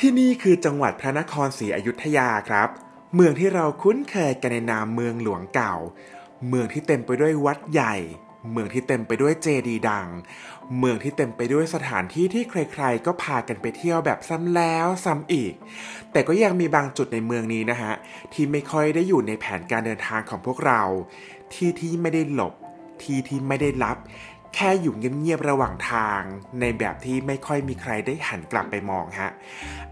ที่นี่คือจังหวัดพระนครศรีอยุธยาครับเมืองที่เราคุ้นเคยกันในนามเมืองหลวงเก่าเมืองที่เต็มไปด้วยวัดใหญ่เมืองที่เต็มไปด้วยเจดีย์ดังเมืองที่เต็มไปด้วยสถานที่ที่ใครๆก็พากันไปเที่ยวแบบซ้ำแล้วซ้ำอีกแต่ก็ยังมีบางจุดในเมืองนี้นะฮะที่ไม่ค่อยได้อยู่ในแผนการเดินทางของพวกเราที่ไม่ได้หลบที่ไม่ได้ลับแค่อยู่เงียบๆระหว่างทางในแบบที่ไม่ค่อยมีใครได้หันกลับไปมองฮะ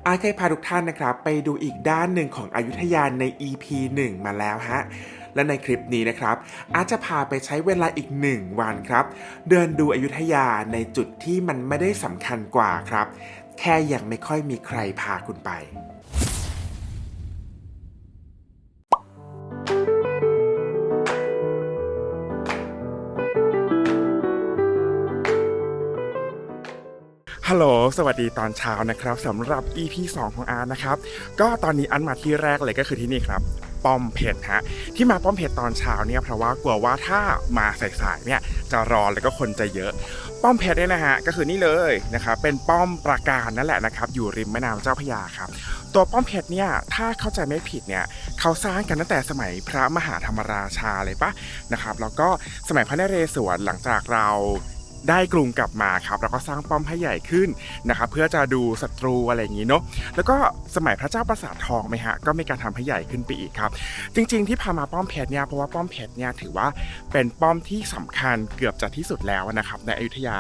อาเคยพาทุกท่านนะครับไปดูอีกด้านหนึ่งของอยุธยาใน EP 1 มาแล้วฮะและในคลิปนี้นะครับอาจจะพาไปใช้เวลาอีก1 วันครับเดินดูอยุธยาในจุดที่มันไม่ได้สำคัญกว่าครับแค่ยังไม่ค่อยมีใครพาคุณไปฮัลโหลสวัสดีตอนเช้านะครับสำหรับ EP 2 ของอาร์นะครับก็ตอนนี้อันมาที่แรกเลยก็คือที่นี่ครับป้อมเพชรฮะที่มาป้อมเพชรตอนเช้าเนี่ยเพราะว่ากลัวว่าถ้ามาสายๆเนี่ยจะรอแล้วก็คนจะเยอะป้อมเพชรเนี่ยนะฮะก็คือนี่เลยนะครับเป็นป้อมปราการนั่นแหละนะครับอยู่ริมแม่น้ำเจ้าพระยาครับตัวป้อมเพชรเนี่ยถ้าเข้าใจไม่ผิดเนี่ยเขาสร้างกันตั้งแต่สมัยพระมหาธรรมราชาเลยปะนะครับแล้วก็สมัยพระนเรศวรหลังจากเราได้กรุงกลับมาครับแล้วก็สร้างป้อมให้ใหญ่ขึ้นนะครับเพื่อจะดูศัตรูอะไรอย่างนี้เนาะแล้วก็สมัยพระเจ้าปราสาททองไหมฮะก็มีการทำให้ใหญ่ขึ้นไปอีกครับจริงๆที่พามาป้อมเพชรเนี่ยเพราะว่าป้อมเพชรเนี่ยถือว่าเป็นป้อมที่สำคัญเกือบจะที่สุดแล้วนะครับในอยุธยา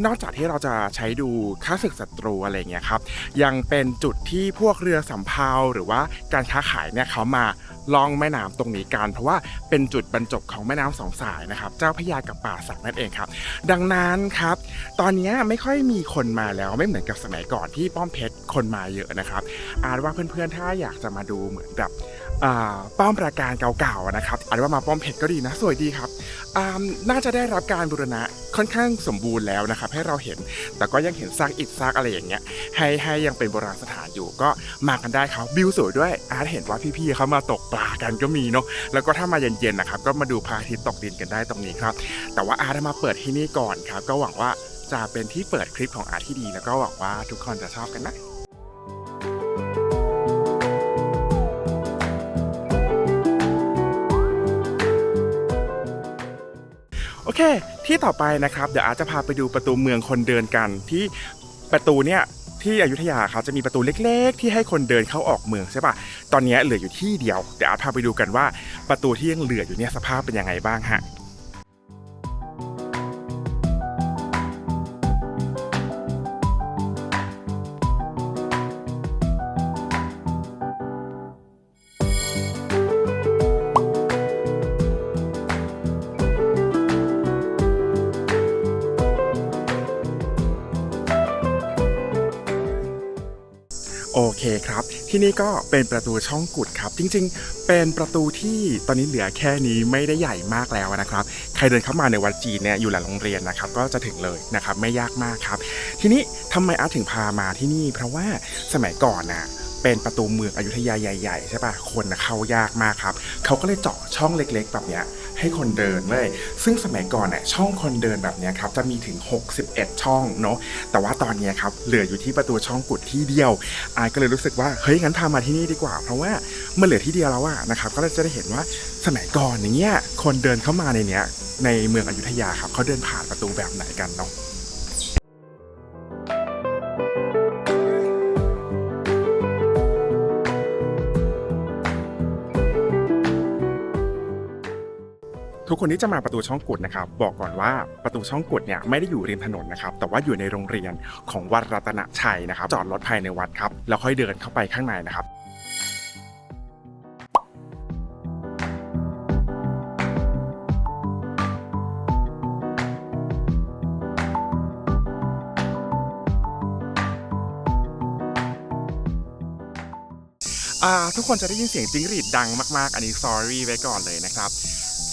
นอกจากที่เราจะใช้ดูข้าศึกศัตรูอะไรเงี้ยครับยังเป็นจุดที่พวกเรือสำเภาหรือว่าการค้าขายเนี่ยเขามาล่องแม่น้ำตรงนี้กันเพราะว่าเป็นจุดบรรจบของแม่น้ำสองสายนะครับเจ้าพระยากับป่าสักนั่นเองครับดังนั้นครับตอนนี้ไม่ค่อยมีคนมาแล้วไม่เหมือนกับสมัยก่อนที่ป้อมเพชรคนมาเยอะนะครับอาจว่าเพื่อนๆถ้าอยากจะมาดูเหมือนแบบป้อมปราการเก่าๆนะครับอาจว่ามาป้อมเพชรก็ดีนะสวยดีครับน่าจะได้รับการบูรณะค่อนข้างสมบูรณ์แล้วนะครับให้เราเห็นแต่ก็ยังเห็นซากอิฐซากอะไรอย่างเงี้ยให้ยังเป็นโบราณสถานอยู่ก็มากันได้ครับวิวสวยด้วยอาร์ตเห็นว่าพี่ๆเขามาตกปลากันก็มีเนาะแล้วก็ถ้ามาเย็นๆนะครับก็มาดูพระอาทิตย์ตกดินกันได้ตรงนี้ครับแต่ว่าอาร์ตมาเปิดที่นี่ก่อนครับก็หวังว่าจะเป็นที่เปิดคลิปของอาร์ตที่ดีแล้วก็หวังว่าทุกคนจะชอบกันนะโอเคที่ต่อไปนะครับเดี๋ยวอาจจะพาไปดูประตูเมืองคนเดินกันที่ประตูเนี่ยที่อยุธยาเขาจะมีประตูเล็กๆที่ให้คนเดินเข้าออกเมืองใช่ป่ะตอนนี้เหลืออยู่ที่เดียวเดี๋ยวอาจพาไปดูกันว่าประตูที่ยังเหลืออยู่เนี่ยสภาพเป็นยังไงบ้างฮะโอเคครับที่นี่ก็เป็นประตูช่องกุดครับจริงๆเป็นประตูที่ตอนนี้เหลือแค่นี้ไม่ได้ใหญ่มากแล้วนะครับใครเดินเข้ามาในวัดจีนเนี่ยอยู่หลังโรงเรียนนะครับก็จะถึงเลยนะครับไม่ยากมากครับทีนี้ทำไมอาร์ตถึงพามาที่นี่เพราะว่าสมัยก่อนน่ะเป็นประตูเมืองอยุธยาใหญ่ๆใช่ป่ะคนเข้ายากมากครับเขาก็เลยเจาะช่องเล็กๆแบบเนี้ยให้คนเดินเลยซึ่งสมัยก่อนน่ะช่องคนเดินแบบนี้ครับจะมีถึง61ช่องเนาะแต่ว่าตอนนี้ครับเหลืออยู่ที่ประตูช่องกุดที่เดียวอาก็เลยรู้สึกว่าเฮ้ยงั้นพามาที่นี่ดีกว่าเพราะว่ามันเหลือที่เดียวแล้วอะนะครับก็จะได้เห็นว่าสมัยก่อนอย่างเงี้ยคนเดินเข้ามาในเนี้ยในเมืองอยุธยาครับเขาเดินผ่านประตูแบบไหนกันเนาะทุกคนที่จะมาประตูช่องกุดนะครับบอกก่อนว่าประตูช่องกุดเนี่ยไม่ได้อยู่ริมถนนนะครับแต่ว่าอยู่ในโรงเรียนของวัดรัตนชัยนะครับจอดรถภายในวัดครับแล้วค่อยเดินเข้าไปข้างในนะครับทุกคนจะได้ยินเสียงจิ้งหรีดดังมากๆอันนี้ sorry ไว้ก่อนเลยนะครับ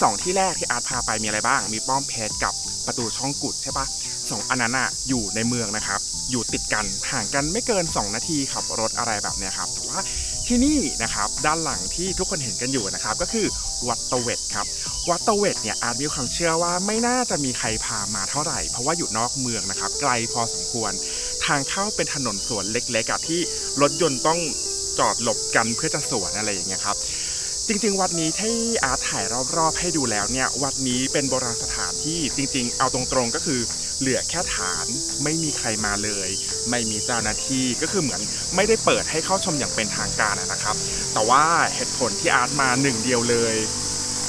2ที่แรกที่อาร์ตพาไปมีอะไรบ้างมีป้อมเพชรกับประตูช่องกุดใช่ปะ2อันนั้นอยู่ในเมืองนะครับอยู่ติดกันห่างกันไม่เกิน2นาทีขับรถอะไรแบบเนี้ยครับแต่ว่าที่นี่นะครับด้านหลังที่ทุกคนเห็นกันอยู่นะครับก็คือวัดตะเวทครับวัดตะเวทเนี่ยอาร์ตมีความเชื่อว่าไม่น่าจะมีใครพามาเท่าไหร่เพราะว่าอยู่นอกเมืองนะครับไกลพอสมควร ทางเข้าเป็นถนนสวนเล็กๆที่รถยนต์ต้องจอดหลบกันเพื่อจะสวนอะไรอย่างเงี้ยครับจริงๆวัดนี้ที่อาร์ตถ่ายรอบๆให้ดูแล้วเนี่ยวัดนี้เป็นโบราณสถานที่จริงๆเอาตรงๆก็คือเหลือแค่ฐานไม่มีใครมาเลยไม่มีเจ้าหน้าที่ก็คือเหมือนไม่ได้เปิดให้เข้าชมอย่างเป็นทางการนะครับแต่ว่าเหตุผลที่อาร์ตมาหนึ่งเดียวเลย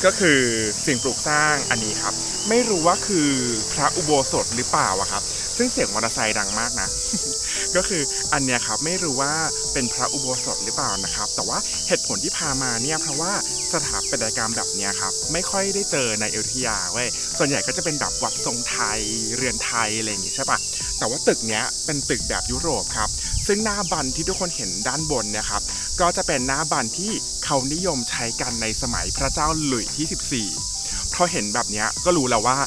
ก็คือสิ่งปลูกสร้างอันนี้ครับไม่รู้ว่าคือพระอุโบสถหรือเปล่าอะครับซึ่งเสียงมอเตอร์ไซค์ดังมากนะ ก็คืออันเนี้ยครับไม่รู้ว่าเป็นพระอุโบสถหรือเปล่านะครับแต่ว่าเหตุผลที่พามาเนี่ยเพราะว่าสถาปัตยกรรมแบบเนี้ยครับไม่ค่อยได้เจอในอยุธยาเว้ยส่วนใหญ่ก็จะเป็นแบบวัดทรงไทยเรือนไทยอะไรอย่างงี้ใช่ปะแต่ว่าตึกเนี้ยเป็นตึกแบบยุโรปครับซึ่งหน้าบันที่ทุกคนเห็นด้านบนเนี่ยครับก็จะเป็นหน้าบันที่เขานิยมใช้กันในสมัยพระเจ้าหลุยส์ที่14พอเห็นแบบเนี้ยก็รู้แล้วว่า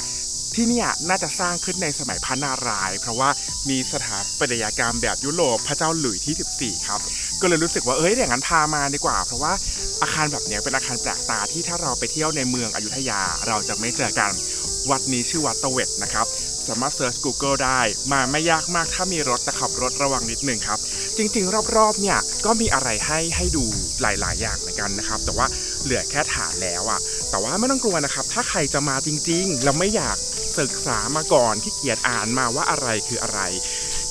ที่นี่น่าจะสร้างขึ้นในสมัยพระนารายณ์เพราะว่ามีสถาปัตยกรรมแบบยุโรปพระเจ้าหลุยส์ที่14ครับก็เลยรู้สึกว่าอย่างนั้นพามาดีกว่าเพราะว่าอาคารแบบนี้เป็นอาคารแปลกตาที่ถ้าเราไปเที่ยวในเมืองอยุธยาเราจะไม่เจอกันวัดนี้ชื่อวัดตะเวทนะครับสามารถเซิร์ช Google ได้มาไม่ยากมากถ้ามีรถแต่ขับรถระวังนิดนึงครับจริงๆรอบๆเนี่ยก็มีอะไรให้ดูหลายๆอย่างเหมือนกันนะครับแต่ว่าเหลือแค่ฐานแล้วอะแต่ว่าไม่ต้องกลัวนะครับถ้าใครจะมาจริงๆแล้วไม่อยากศึกษามาก่อนที่เกียรอ่านมาว่าอะไรคืออะไร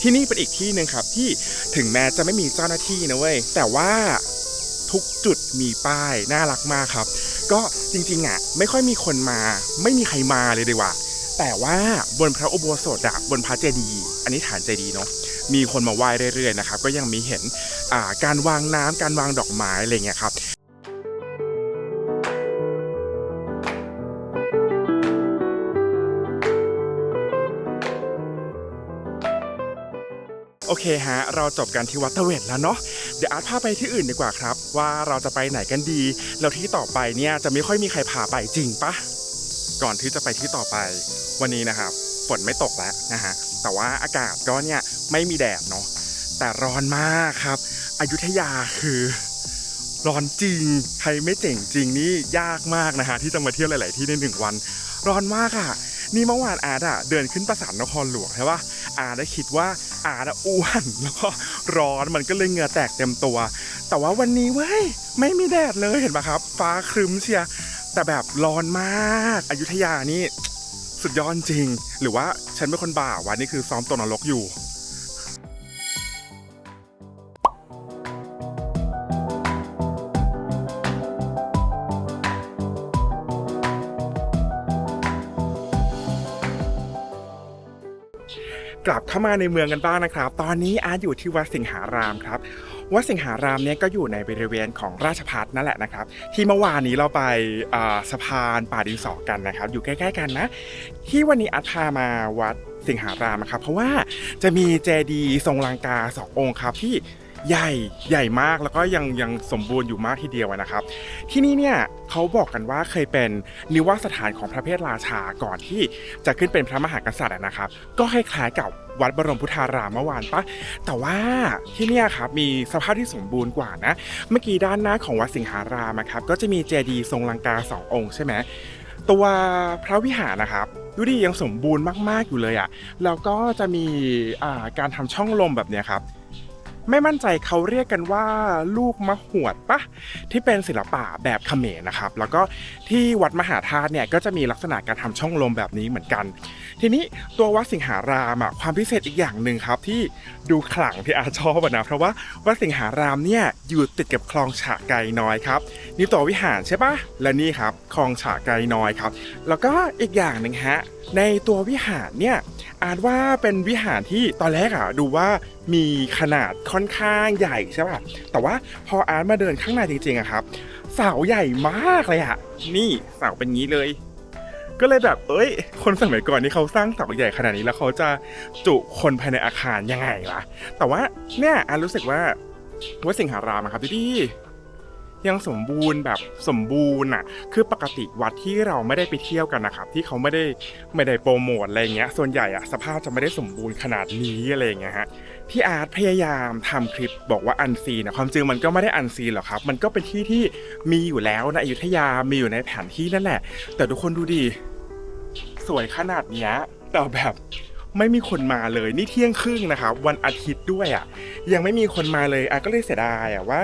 ที่นี่เป็นอีกที่หนึ่งครับที่ถึงแม้จะไม่มีเจ้าหน้าที่นะเว้ยแต่ว่าทุกจุดมีป้ายน่ารักมากครับก็จริงๆไม่ค่อยมีคนมาไม่มีใครมาเลยดีกว่าแต่ว่าบนพระอุโบสถบนพระเจดีย์อันนี้ฐานเจดีย์เนาะมีคนมาไหว้เรื่อยๆนะครับก็ยังมีเห็นการวางน้ำการวางดอกไม้อะไรเงี้ยครับโอเคฮะเราจบกันที่วัดตะเวทแล้วเนาะเดี๋ยวอาร์ตพาไปที่อื่นดีกว่าครับว่าเราจะไปไหนกันดีแล้วที่ต่อไปเนี่ยจะไม่ค่อยมีใครพาไปจริงปะก่อนที่จะไปที่ต่อไปวันนี้นะครับฝนไม่ตกแล้วนะฮะแต่ว่าอากาศก็เนี่ยไม่มีแดดเนาะแต่ร้อนมากครับอยุธยาคือร้อนจริงใครไม่เจ๋งจริงนี่ยากมากนะฮะที่จะมาเที่ยวหลายๆที่ใน1 วันร้อนมากอ่ะนี่เมื่อวานอาร์ตเดินขึ้นปราสาทนครหลวงใช่ปะอาร์ตได้คิดว่าอาร์ตอ้วนแล้วก็ร้อนมันก็เลยเหงื่อแตกเต็มตัวแต่ว่าวันนี้เว้ยไม่มีแดดเลยเห็นปะครับฟ้าครึ้มเชียแต่แบบร้อนมากอยุธยานี่สุดยอดจริงหรือว่าฉันเป็นคนบ้าวันนี้คือซ้อมตกนรกอยู่กลับเข้ามาในเมืองกันบ้างนะครับตอนนี้อาร์ตอยู่ที่วัดสิงหารามครับวัดสิงหารามเนี่ยก็อยู่ในบริเวณของราชภัฏนั่นแหละนะครับที่เมื่อวานนี้เราไปสะพานป่าดินสอกันนะครับอยู่ใกล้ๆกันนะที่วันนี้อาร์ตพามาวัดสิงหารามนะครับเพราะว่าจะมีเจดีย์ทรงลังกา2 องค์ครับที่ใหญ่มากแล้วก็ยังสมบูรณ์อยู่มากทีเดียวนะครับที่นี่เนี่ยเขาบอกกันว่าเคยเป็นนิวาสสถานของพระเพทราชาก่อนที่จะขึ้นเป็นพระมหากษัตริย์นะครับก็คล้ายๆกับวัดบรมพุทธารามเมื่อวานปะแต่ว่าที่เนี่ยครับมีสภาพที่สมบูรณ์กว่านะเมื่อกี้ด้านหน้าของวัดสิงหารามครับก็จะมีเจดีย์ทรงลังกา2 องค์ใช่ไหมตัวพระวิหารนะครับดูดิยังสมบูรณ์มากๆอยู่เลยอ่ะแล้วก็จะมีการทำช่องลมแบบเนี้ยครับไม่มั่นใจเขาเรียกกันว่าลูกมะหวดปะที่เป็นศิลปะแบบเขมรนะครับแล้วก็ที่วัดมหาธาตุเนี่ยก็จะมีลักษณะการทำช่องลมแบบนี้เหมือนกันทีนี้ตัววัดสิงหารามความพิเศษอีกอย่างหนึ่งครับที่ดูขลังที่อาชอบนะเพราะว่าวัดสิงหารามเนี่ยอยู่ติดกับคลองฉะไกน้อยครับนี่ตัววิหารใช่ปะและนี่ครับคลองฉะไกน้อยครับแล้วก็อีกอย่างหนึ่งฮะในตัววิหารเนี่ยอาจว่าเป็นวิหารที่ตอนแรกดูว่ามีขนาดค่อนข้างใหญ่ใช่ป่ะแต่ว่าพออาร์ตมาเดินข้างในจริงๆครับเสาใหญ่มากเลยนี่เสาเป็นงี้เลยก็เลยแบบคนสมัยก่อนนี่เขาสร้างเสาใหญ่ขนาดนี้แล้วเขาจะจุคนภายในอาคารยังไงล่ะแต่ว่าเนี่ยอาร์ตรู้สึกว่าวัดสิงหารามครับดียังสมบูรณ์แบบสมบูรณ์คือปกติวัดที่เราไม่ได้ไปเที่ยวกันนะครับที่เขาไม่ได้โปรโมทอะไรเงี้ยส่วนใหญ่สภาพจะไม่ได้สมบูรณ์ขนาดนี้อะไรเงี้ยฮะที่อาร์ตพยายามทำคลิปบอกว่าอันซีนความจริงมันก็ไม่ได้อันซีนหรอกครับมันก็เป็นที่ที่มีอยู่แล้วในอยุธยามีอยู่ในแผนที่นั่นแหละแต่ทุกคนดูดิสวยขนาดเนี้ยแต่แบบ ไม่มีคนมาเลยนี่เที่ยงครึ่งนะครับวันอาทิตย์ด้วยยังไม่มีคนมาเลยก็เลยเสียดายว่า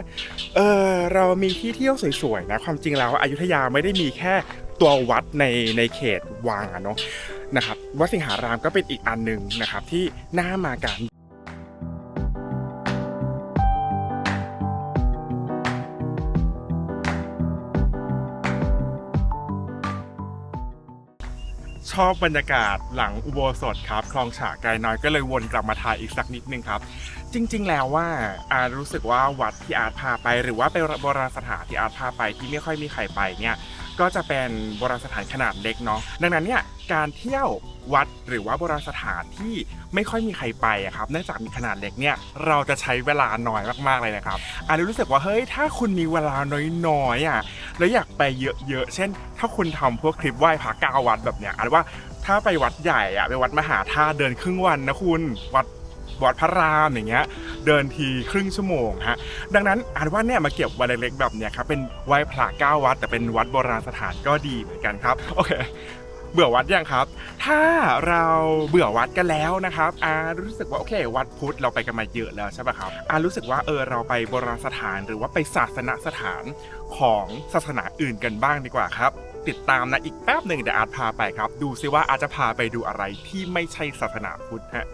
เรามีที่เที่ยวสวยๆนะความจริงแล้วอยุธยาไม่ได้มีแค่ตัววัดในเขตวังเนาะนะครับวัดสิงหารามก็เป็นอีกอันนึงนะครับที่น่ามากันชอบบรรยากาศหลังอุโบสถครับคลองฉะไกลน้อยก็เลยวนกลับมาถ่ายอีกสักนิดนึงครับจริงๆแล้วว่ารู้สึกว่าวัดที่อาร์ตพาไปหรือว่าเป็นโบราณสถานที่อาร์ตพาไปที่ไม่ค่อยมีใครไปเนี่ยก็จะเป็นโบราณสถานขนาดเล็กเนาะดังนั้นเนี่ยการเที่ยววัดหรือว่าโบราณสถานที่ไม่ค่อยมีใครไปครับเนื่องจากมีขนาดเล็กเนี่ยเราจะใช้เวลาน้อยมากๆเลยนะครับรู้สึกว่าเฮ้ยถ้าคุณมีเวลาน้อยๆแล้วอยากไปเยอะๆเช่นถ้าคุณทำพวกคลิปไหว้พระ9 วัดแบบเนี้ยว่าถ้าไปวัดใหญ่ไปวัดมหาธาตุเดินครึ่งวันนะคุณวัดพระรามอย่างเงี้ยเดินทีครึ่งชั่วโมงฮะดังนั้นว่าเนี่ยมาเก็บวันเล็กๆแบบเนี้ยครับเป็นไหว้พระ9 วัดแต่เป็นวัดโบราณสถานก็ดีเหมือนกันครับโอเคเบื่อวัดยังครับถ้าเราเบื่อวัดกันแล้วนะครับรู้สึกว่าโอเควัดพุทธเราไปกันมาเยอะแล้วใช่ป่ะครับรู้สึกว่าเราไปโบราณสถานหรือว่าไปศาสนสถานของศาสนาอื่นกันบ้างดีกว่าครับติดตามนะอีกแป๊บหนึ่งเดี๋ยวอาร์ตพาไปครับดูซิว่าอาร์ตจะพาไปดูอะไรที่ไม่ใช่ศาสนาพุทธฮะ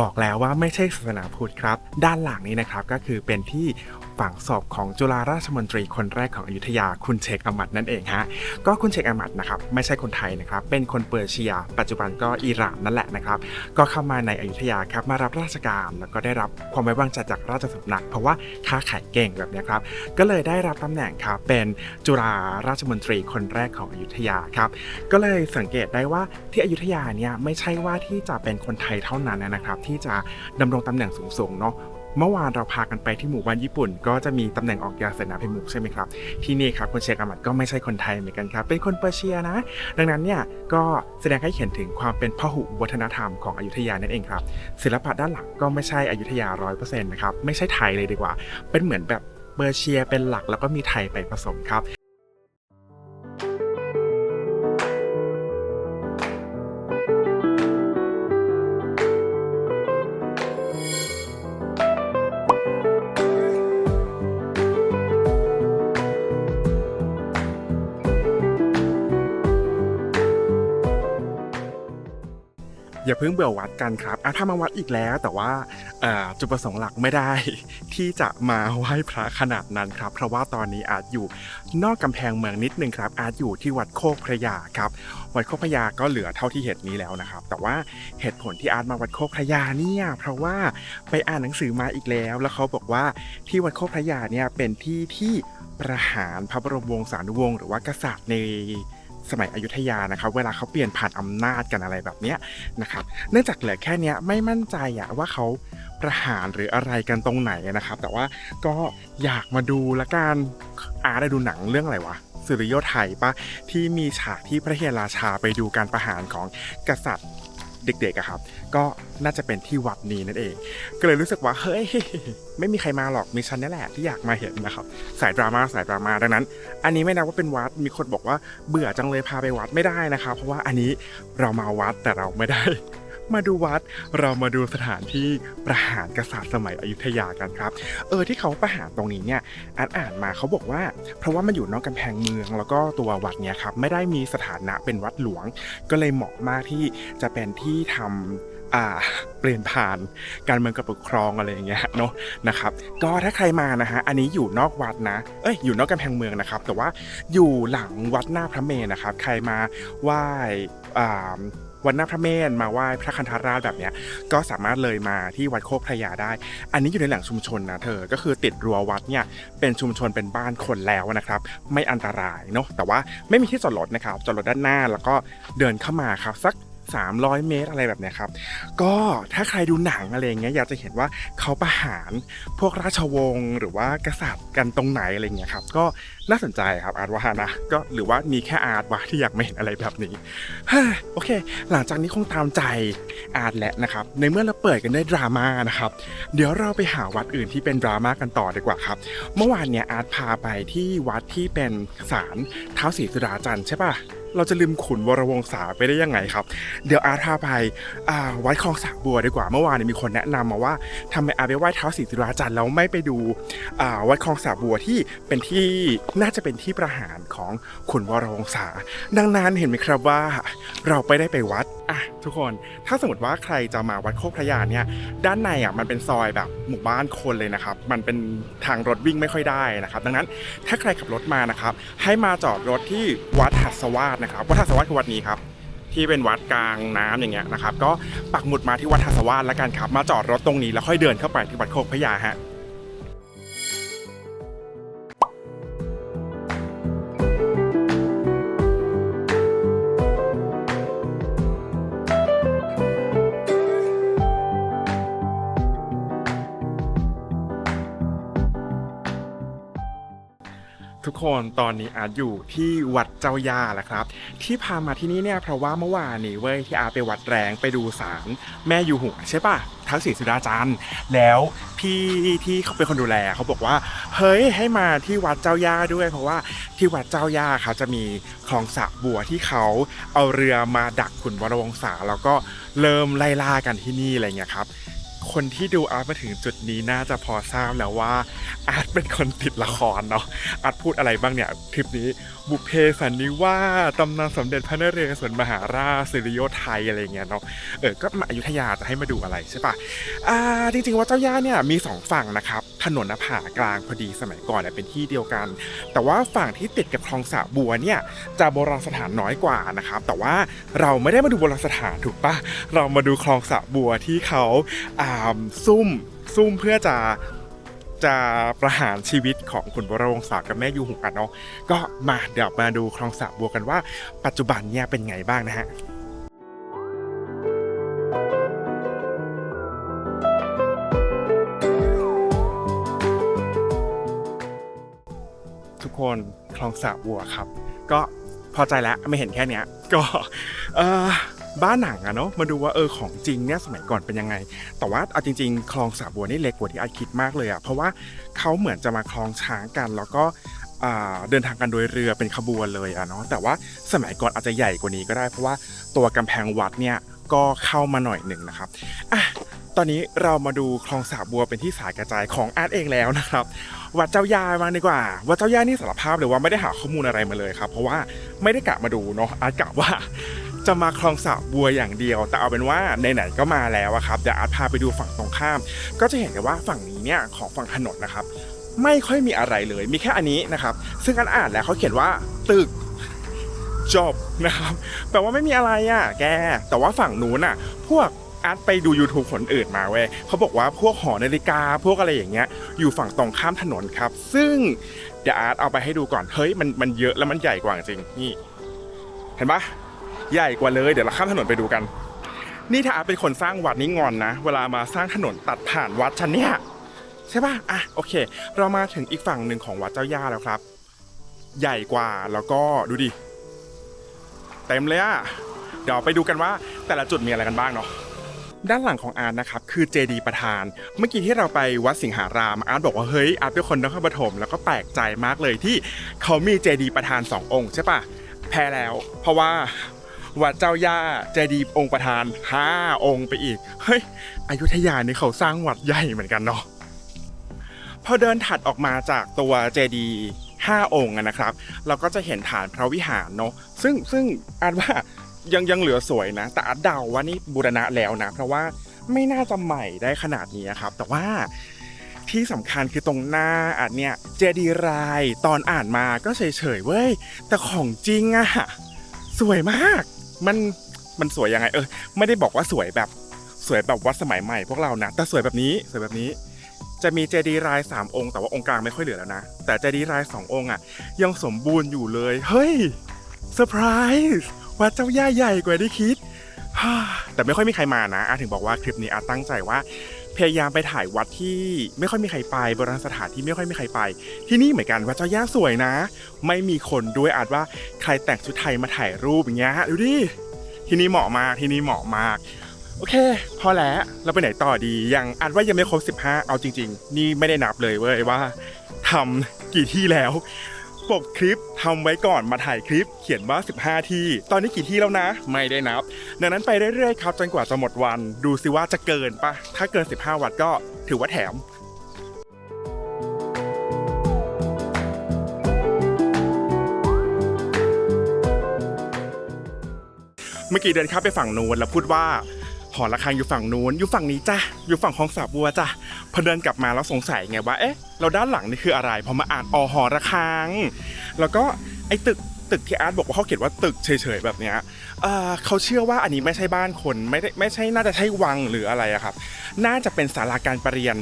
บอกแล้วว่าไม่ใช่ศาสนาพุทธครับด้านหลังนี้นะครับก็คือเป็นที่ฝังศพของจุฬาราชมนตรีคนแรกของอยุธยาคุณเชคอมัดนั่นเองฮะก็คุณเชคอมัดนะครับไม่ใช่คนไทยนะครับเป็นคนเปอร์เซียปัจจุบันก็อิหร่านนั่นแหละนะครับก็เข้ามาในอยุธยาครับมารับราชการแล้วก็ได้รับความไว้วางใจจากราชสำนักเพราะว่าค้าขายเก่งแบบนี้ครับก็เลยได้รับตำแหน่งครับเป็นจุฬาราชมนตรีคนแรกของอยุธยาครับก็เลยสังเกตได้ว่าที่อยุธยาเนี่ยไม่ใช่ว่าที่จะเป็นคนไทยเท่านั้นนะครับที่จะดำรงตำแหน่งสูงๆเนาะเมื่อวานเราพากันไปที่หมู่บ้านญี่ปุ่นก็จะมีตำแหน่งออกยาเสนาภิมุขใช่ไหมครับที่นี่ครับคุณเชคอามัดก็ไม่ใช่คนไทยเหมือนกันครับเป็นคนเปอร์เซียนะดังนั้นเนี่ยก็แสดงให้เห็นถึงความเป็นพหุวัฒนธรรมของอยุธยานั่นเองครับศิลปะด้านหลังก็ไม่ใช่อยุธยา 100% นะครับไม่ใช่ไทยเลยดีกว่าเป็นเหมือนแบบเปอร์เซียเป็นหลักแล้วก็มีไทยไปผสมครับ อย่าเพิ่งเบื่อวัดกันครับถ้ามาวัดอีกแล้วแต่ว่าจุดประสงค์หลักไม่ได้ ที่จะมาไหว้พระขนาดนั้นครับเพราะว่าตอนนี้อาจอยู่นอกกำแพงเมืองนิดนึงครับอาจอยู่ที่วัดโคกพระยาครับวัดโคกพระยาก็เหลือเท่าที่เห็นนี้แล้วนะครับแต่ว่าเหตุผลที่อาร์ตมาวัดโคกพระยาเนี่ยเพราะว่าไปอ่านหนังสือมาอีกแล้วเขาบอกว่าที่วัดโคกพระยาเนี่ยเป็นที่ที่ประหารพระบรมวงศานุวงศ์หรือว่ากษัตริย์ในสมัยอยุธยานะครับเวลาเขาเปลี่ยนผ่านอำนาจกันอะไรแบบเนี้ยนะครับเนื่องจากเหลือแค่เนี้ยไม่มั่นใจว่าเขาประหารหรืออะไรกันตรงไหนนะครับแต่ว่าก็อยากมาดูละกันได้ดูหนังเรื่องอะไรวะสุริโยไทยปะที่มีฉากที่พระเฮราชาไปดูการประหารของกษัตริย์เด็กๆครับก็น่าจะเป็นที่วัดนี้นั่นเองก็เลยรู้สึกว่าเฮ้ยไม่มีใครมาหรอกมีฉันนี่แหละที่อยากมาเห็นนะครับสายดราม่าดังนั้นอันนี้ไม่นับว่าเป็นวัดมีคนบอกว่าเบื่อจังเลยพาไปวัดไม่ได้นะครับเพราะว่าอันนี้เรามาวัดแต่เราไม่ได้มาดูวัดเรามาดูสถานที่ประหารกษัตริย์สมัยอยุธยากันครับที่เขาประหารตรงนี้เนี่ยอ่านมาเขาบอกว่าเพราะว่ามันอยู่นอกกำแพงเมืองแล้วก็ตัววัดเนี่ยครับไม่ได้มีสถานะเป็นวัดหลวงก็เลยเหมาะมากที่จะเป็นที่ทำเปลี่ยนผ่านการเมืองกับปกครองอะไรอย่างเงี้ยเนาะนะครับก็ถ้าใครมานะฮะอันนี้อยู่นอกวัดนะอยู่นอกกำแพงเมืองนะครับแต่ว่าอยู่หลังวัดหน้าพระเมรุนะครับใครมาไหว้วัดหน้าพระเมรุมาไหว้พระคันธราชแบบเนี้ยก็สามารถเลยมาที่วัดโคกพระยาได้อันนี้อยู่ในแหล่งชุมชนนะก็คือติดรั้ววัดเนี่ยเป็นชุมชนเป็นบ้านคนแล้วนะครับไม่อันตรายเนาะแต่ว่าไม่มีที่จอดรถนะครับจอดรถด้านหน้าแล้วก็เดินเข้ามาครับสัก 300 เมตรอะไรแบบเนี้ยครับก็ถ้าใครดูหนังอะไรอย่างเงี้ยอยากจะเห็นว่าเขาประหารพวกราชวงศ์หรือว่ากษัตริย์กันตรงไหนอะไรเงี้ยครับก็น่าสนใจครับอาร์ตว่านะก็หรือว่ามีแค่อาร์ตวะที่อยากไม่เห็นอะไรแบบนี้โอเคหลังจากนี้คงตามใจอาร์ตแหละนะครับในเมื่อเราเปิดกันด้วยดราม่านะครับเดี๋ยวเราไปหาวัดอื่นที่เป็นดราม่ากันต่อดีกว่าครับเมื่อวานเนี่ยอาร์ตพาไปที่วัดที่เป็นศาลท้าวศรีสุดาจันทร์ใช่ป่ะเราจะลืมขุนวรวงศาไปได้ยังไงครับเดี๋ยวอาร์ตพาไปวัดคลองสระบัวดีกว่าเมื่อวานเนี่ยมีคนแนะนำมาว่าทำไมอาร์ตไปไหว้ท้าวศรีสุดาจันทร์แล้วไม่ไปดูวัดคลองสระบัวที่เป็นที่น่าจะเป็นที่ประหารของขุนวรวงศาดังนั้นเห็นไหมครับว่าเราไปได้ไปวัดทุกคนถ้าสมมติว่าใครจะมาวัดโคกพระยาเนี่ยด้านในมันเป็นซอยแบบหมู่บ้านคนเลยนะครับมันเป็นทางรถวิ่งไม่ค่อยได้นะครับดังนั้นถ้าใครขับรถมานะครับให้มาจอดรถที่วัดหัสวาสนะครับวัดหัสวาสคือวัดนี้ครับที่เป็นวัดกลางน้ำอย่างเงี้ยนะครับก็ปักหมุดมาที่วัดหัสวาสแล้วกันครับมาจอดรถตรงนี้แล้วค่อยเดินเข้าไปที่วัดโคกพระยาฮะทุกคนตอนนี้อาร์ตอยู่ที่วัดเจ้าย่าแหละครับที่พามาที่นี่เนี่ยเพราะว่าเมื่อวานนี้เว้ยที่อาร์ตไปวัดแรงไปดูศาลแม่ยูหัวใช่ป่ะท้าวศรีสุดาจันทร์แล้วพี่ที่เขาเป็นคนดูแลเขาบอกว่าเฮ้ยให้มาที่วัดเจ้าย่าด้วยเพราะว่าที่วัดเจ้าย่าเขาจะมีคลองสระบัวที่เขาเอาเรือมาดักขุนวรวงศาแล้วก็เริ่มไล่ล่ากันที่นี่อะไรเงี้ยครับคนที่ดูอาร์ตมาถึงจุดนี้น่าจะพอทราบแล้วว่าอาร์ตเป็นคนติดละครเนาะอาร์ตพูดอะไรบ้างเนี่ยคลิปนี้บุพเพสันนิวาสตำนานสมเด็จพระนเรศวรมหาราชสิริโยไทยอะไรเงี้ยเนาะก็มาอยุธยาจะให้มาดูอะไรใช่ปะจริงๆว่าเจ้าย่าเนี่ยมี2ฝั่งนะครับถนนผ่ากลางพอดีสมัยก่อนเนี่ยเป็นที่เดียวกันแต่ว่าฝั่งที่ติดกับคลองสระบัวเนี่ยจะโบราณสถานน้อยกว่านะครับแต่ว่าเราไม่ได้มาดูโบราณสถานถูกปะเรามาดูคลองสระบัวที่เขาซุ่มเพื่อจะประหารชีวิตของขุนวรวงศากับแม่ยูหุกันเนาะก็มาเดี๋ยวมาดูคลองสระบัวกันว่าปัจจุบันเนี่ยเป็นไงบ้างนะฮะทุกคนคลองสระบัวครับก็พอใจแล้วไม่เห็นแค่เนี้ยก็บ้านหนังอะเนาะมาดูว่าของจริงเนี่ยสมัยก่อนเป็นยังไงแต่ว่าเอาจริงๆคลองสระบัวนี่เล็กกว่าที่อาจคิดมากเลยอะเพราะว่าเขาเหมือนจะมาคลองช้างกันแล้วก็เดินทางกันโดยเรือเป็นขบวนเลยอะเนาะแต่ว่าสมัยก่อนอาจจะใหญ่กว่านี้ก็ได้เพราะว่าตัวกำแพงวัดเนี่ยก็เข้ามาหน่อยหนึ่งนะครับตอนนี้เรามาดูคลองสระบัวเป็นที่สายกระจายของอาร์ตเองแล้วนะครับวัดเจ้าย่ามาดีกว่าวัดเจ้าย่านี่สารภาพเลยว่าไม่ได้หาข้อมูลอะไรมาเลยครับเพราะว่าไม่ได้กะมาดูเนาะอาร์ตกะว่าจะมาคลองสระบัวอย่างเดียวแต่เอาเป็นว่าไหนๆก็มาแล้วครับเดี๋ยวอาร์ตพาไปดูฝั่งตรงข้ามก็จะเห็นกันว่าฝั่งนี้เนี่ยของฝั่งถนนนะครับไม่ค่อยมีอะไรเลยมีแค่อันนี้นะครับซึ่งอาร์ตอ่านแล้วเขาเขียนว่าตึกจบนะครับแปลว่าไม่มีอะไรแกแต่ว่าฝั่งนู้นพวกอาร์ตไปดู YouTube คนอื่นมาเว้ยเขาบอกว่าพวกหอนาฬิกาพวกอะไรอย่างเงี้ยอยู่ฝั่งตรงข้ามถนนครับซึ่งเดี๋ยวอาร์ตเอาไปให้ดูก่อนเฮ้ยมันเยอะแล้วมันใหญ่กว่าจริงนี่เห็นปะใหญ่กว่าเลยเดี๋ยวเราข้ามถนนไปดูกันนี่ถ้าอาร์ตเป็นคนสร้างวัดนี่งอนนะเวลามาสร้างถนนตัดผ่านวัดฉันเนี่ยใช่ปะโอเคเรามาถึงอีกฝั่งหนึ่งของวัดเจ้าย่าแล้วครับใหญ่กว่าแล้วก็ดูดิเต็มเลยเดี๋ยวไปดูกันว่าแต่ละจุดมีอะไรกันบ้างเนาะด้านหลังของอาร์ตนะครับคือเจดีย์ประธานเมื่อกี้ที่เราไปวัดสิงหารามอาร์ตบอกว่าเฮ้ยอาร์ตเป็นคนนครปฐมแล้วก็แปลกใจมากเลยที่เขามีเจดีย์ประธาน2องค์ใช่ปะแพ้แล้วเพราะว่าวัดเจ้าย่าเจดีย์องค์ประธาน5องค์ไปอีกเฮ้ยอยุธยานี่เขาสร้างวัดใหญ่เหมือนกันเนาะพอเดินถัดออกมาจากตัวเจดีย์5องค์นะครับเราก็จะเห็นฐานพระวิหารเนาะซึ่งอาร์ตว่ายังเหลือสวยนะแต่อาร์ตเดาว่านี่บูรณะแล้วนะเพราะว่าไม่น่าจะใหม่ได้ขนาดนี้ครับแต่ว่าที่สำคัญคือตรงหน้าอาร์ตเนี่ยเจดีย์รายตอนอ่านมาก็เฉยๆเว้ยแต่ของจริงสวยมากมันสวยยังไงไม่ได้บอกว่าสวยแบบวัดสมัยใหม่พวกเรานะแต่สวยแบบนี้จะมีเจดีย์ราย3องค์แต่ว่าองค์กลางไม่ค่อยเหลือแล้วนะแต่เจดีย์ราย2องค์ยังสมบูรณ์อยู่เลยเฮ้ยเซอร์ไพรส์วัดเจ้าย่าใหญ่กว่าที่คิด แต่ไม่ค่อยมีใครมานะถึงบอกว่าคลิปนี้ตั้งใจว่าพยายามไปถ่ายวัดที่ไม่ค่อยมีใครไปโบราณสถานที่ไม่ค่อยมีใครไปที่นี่เหมือนกันวัดเจ้าย่าสวยนะไม่มีคนด้วยว่าใครแต่งชุดไทยมาถ่ายรูปอย่างเงี้ยดูดิที่นี่เหมาะมากที่นี่เหมาะมากโอเคพอแล้วเราไปไหนต่อดียังว่ายังไม่ครบ15เอาจริงๆนี่ไม่ได้นับเลยเว้ยว่าทำกี่ที่แล้วปกคลิปทำไว้ก่อนมาถ่ายคลิปเขียนว่า15ที่ตอนนี้กี่ที่แล้วนะไม่ได้นับดังนั้นไปเรื่อยๆครับจนกว่าจะหมดวันดูซิว่าจะเกินปะถ้าเกิน15วัดก็ถือว่าแถมเมื่อกี้เดินข้ามไปฝั่งนู้นแล้วพูดว่าหอระฆังอยู่ฝั่งนู้นอยู่ฝั่งนี้จ้ะอยู่ฝั่งคลองสาบัวจ้ะพอเดินกลับมาแล้วสงสัยไงว่าเอ๊ะเราด้านหลังนี่คืออะไรพอมาอ่านหอระฆังแล้วก็ไอ้ตึกที่บอกว่าเขาเขียนว่าตึกเฉยๆแบบเนี้ยเขาเชื่อว่าอันนี้ไม่ใช่บ้านคนไม่ใช่น่าจะใช่วังหรืออะไรอะครับน่าจะเป็นศาลาการประเรียน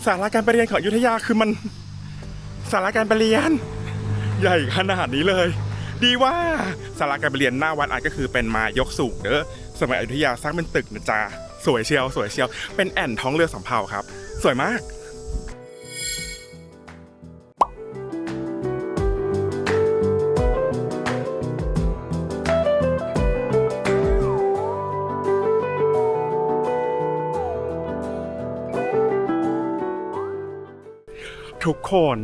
ศาลาการประเรียนของอยุธยาคือมันศาลาการประเรียนใหญ่ขนาดนี้เลยดีว่าศาลาการประเรียนหน้าวัดก็คือเป็นไม้ยกสูงเด้อสมัยอยุธยาสร้างเป็นตึกนะจ๊ะสวยเชียวสวยเชียวเป็นแอ่นท้องเรือสำเภาครับสวยมากทุกคน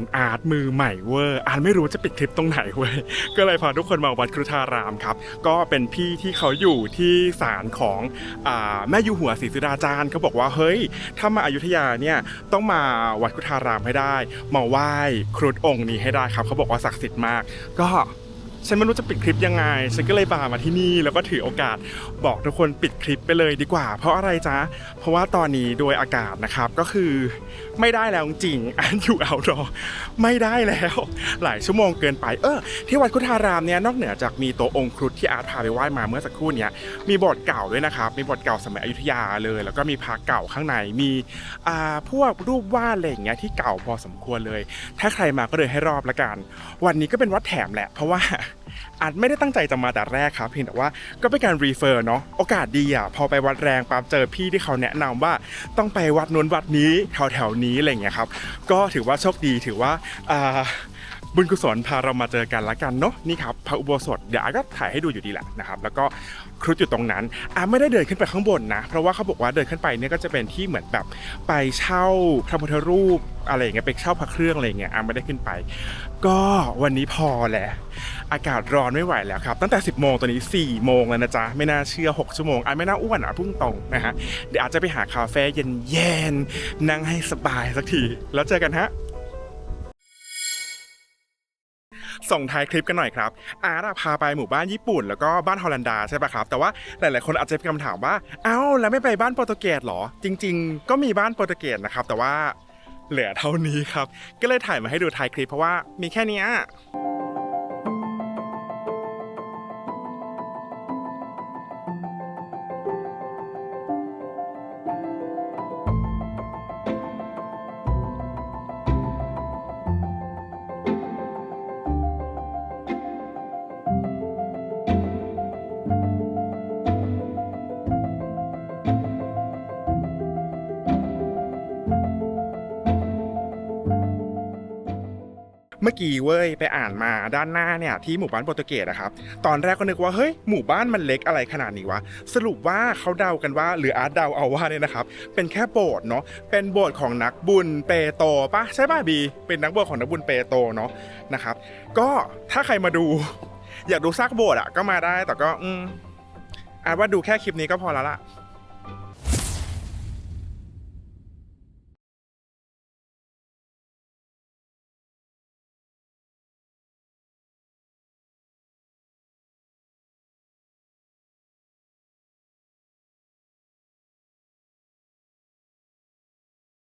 มือใหม่เวอร์ไม่รู้จะปิดคลิปตรงไหนเว้ยก็เลยพาทุกคนมาวัดครุฑารามครับก็เป็นพี่ที่เขาอยู่ที่ศาลของแม่ยูหัวศรีสุดาจารย์เขาบอกว่าเฮ้ยถ้ามาอยุธยาเนี่ยต้องมาวัดครุฑารามให้ได้มาไหว้ครุฑองค์นี้ให้ได้ครับเขาบอกว่าศักดิ์สิทธิ์มากก็ฉันไม่รู้จะปิดคลิปยังไงฉันก็เลยมาที่นี่แล้วก็ถือโอกาสบอกทุกคนปิดคลิปไปเลยดีกว่าเพราะอะไรจ๊ะเพราะว่าตอนนี้โดยอากาศนะครับก็คือไม่ได้แล้วจริงอยู่เอาดอไม่ได้แล้วหลายชั่วโมงเกินไปที่วัดครุฑารามเนี่ยนอกเหนือจากมีตัวองค์ครุฑที่พาไปไหว้มาเมื่อสักครู่นี้มีโบสถ์เก่าด้วยนะครับมีโบสถ์เก่าสมัยอยุธยาเลยแล้วก็มีพระเก่าข้างในมีพวกรูปวาดอะไรอย่างเงี้ยที่เก่าพอสมควรเลยถ้าใครมาก็เดินให้รอบละกันวันนี้ก็เป็นวัดแถมแหละเพราะว่าไม่ได้ตั้งใจจะมาแต่แรกครับเพียงแต่ว่าก็เป็นการรีเฟอร์เนาะโอกาสดีพอไปวัดแรงปั๊บเจอพี่ที่เขาแนะนำว่าต้องไปวัดนู้นวัดนี้แถวนี้อะไรอย่างเงี้ยครับก็ถือว่าโชคดีถือว่าบุญกุศลพาเรามาเจอกันละกันเนาะนี่ครับพระอุโบสถเดี๋ยวก็ถ่ายให้ดูอยู่ดีแหละนะครับแล้วก็ครุฑอยู่ตรงนั้นไม่ได้เดินขึ้นไปข้างบนนะเพราะว่าเขาบอกว่าเดินขึ้นไปเนี่ยก็จะเป็นที่เหมือนแบบไปเช่าพระพุทธรูปอะไรอย่างเงี้ยไปเช่าพระเครื่องอะไรอย่างเงี้ยไม่ได้ขึ้นไปก็วันนี้พอแหละอากาศร้อนไม่ไหวแล้วครับตั้งแต่10 โมงตอนนี้4 โมงแล้วนะจ๊ะไม่น่าเชื่อ6 ชั่วโมงไม่น่าอ้วนพุ่งตรงนะฮะเดี๋ยวอาจจะไปหาคาเฟ่เย็นๆนั่งให้สบายสักทีแล้วเจอกันฮะส่งท้ายคลิปกันหน่อยครับพาไปหมู่บ้านญี่ปุ่นแล้วก็บ้านฮอลันดาใช่ปะครับแต่ว่าหลายๆคนอาจจะมีคำถามว่าแล้วไม่ไปบ้านโปรตุเกสหรอจริงๆก็มีบ้านโปรตุเกสนะครับแต่ว่าเหลือเท่านี้ครับก็เลยถ่ายมาให้ดูท้ายคลิปเพราะว่ามีแค่นี้เมื่อกี้เว้ยไปอ่านมาด้านหน้าเนี่ยที่หมู่บ้านโปรตุเกสครับตอนแรกก็นึกว่าเฮ้ยหมู่บ้านมันเล็กอะไรขนาดนี้วะสรุปว่าเขาเดากันว่าหรือเดาเอาว่าเนี่ยนะครับเป็นแค่โบสถ์เนาะเป็นโบสถ์ของนักบุญเปโตรปะใช่ป่ะบีเป็นนักบวชของนักบุญเปโตรเนาะนะครับก็ถ้าใครมาดูอยากดูซากโบสถ์ก็มาได้แต่ก็ว่าดูแค่คลิปนี้ก็พอแล้วล่ะ